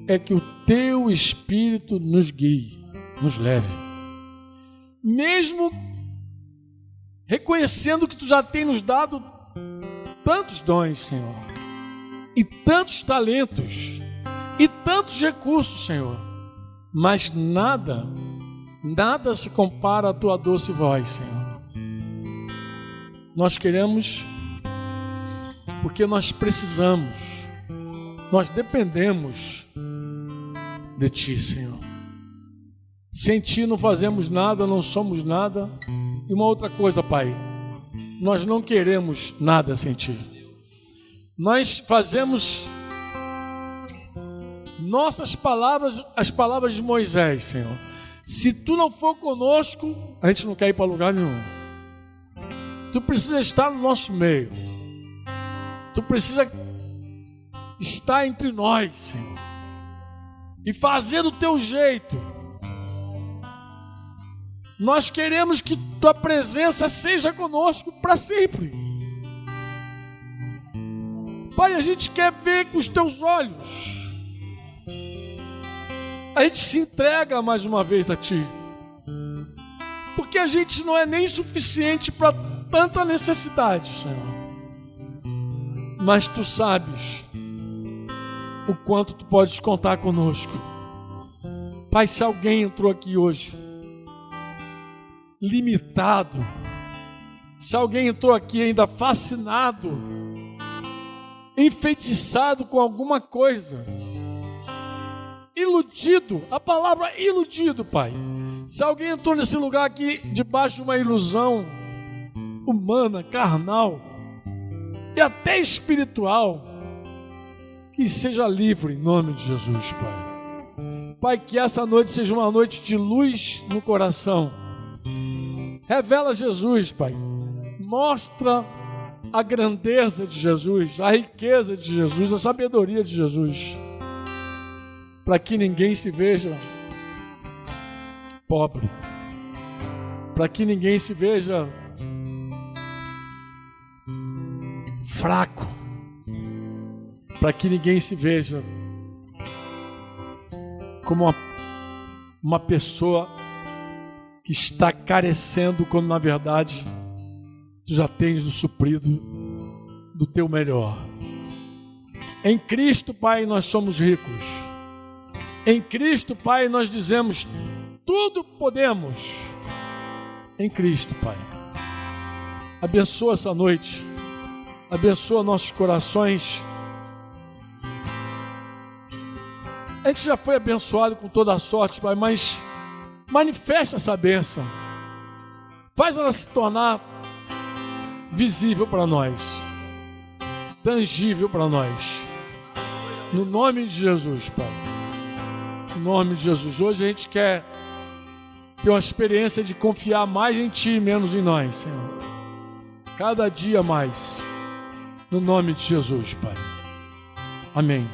é que o Teu Espírito nos guie, nos leve. Mesmo reconhecendo que Tu já tem nos dado tantos dons, Senhor. e tantos talentos e tantos recursos, Senhor, mas nada se compara à tua doce voz, Senhor. Nós queremos, porque nós precisamos, nós dependemos de ti, Senhor. Sem ti não fazemos nada, não somos nada. E uma outra coisa, Pai, nós não queremos nada sem ti. Nós fazemos nossas palavras, as palavras de Moisés, Senhor. Se tu não for conosco, a gente não quer ir para lugar nenhum. Tu precisa estar no nosso meio. Tu precisa estar entre nós, Senhor, e fazer do teu jeito. Nós queremos que tua presença seja conosco para sempre. Pai, a gente quer ver com os teus olhos. A gente se entrega mais uma vez a ti, porque a gente não é nem suficiente para tanta necessidade, Senhor. Mas tu sabes o quanto tu podes contar conosco. Pai, se alguém entrou aqui hoje limitado, se alguém entrou aqui ainda fascinado, enfeitiçado com alguma coisa, iludido, a palavra iludido, Pai. Se alguém entrou nesse lugar aqui debaixo de uma ilusão humana, carnal e até espiritual, que seja livre em nome de Jesus, Pai. Pai, que essa noite seja uma noite de luz no coração. Revela Jesus, Pai. Mostra a grandeza de Jesus, a riqueza de Jesus, a sabedoria de Jesus, para que ninguém se veja pobre, para que ninguém se veja fraco, para que ninguém se veja como uma pessoa que está carecendo, quando na verdade tu já tens o suprido do teu melhor. Em Cristo, Pai, nós somos ricos. Em Cristo, Pai, nós dizemos tudo podemos. Em Cristo, Pai. Abençoa essa noite. Abençoa nossos corações. A gente já foi abençoado com toda a sorte, Pai, mas manifesta essa bênção. Faz ela se tornar visível para nós, tangível para nós. No nome de Jesus, Pai. No nome de Jesus. Hoje a gente quer ter uma experiência de confiar mais em Ti e menos em nós, Senhor. Cada dia mais. No nome de Jesus, Pai. Amém.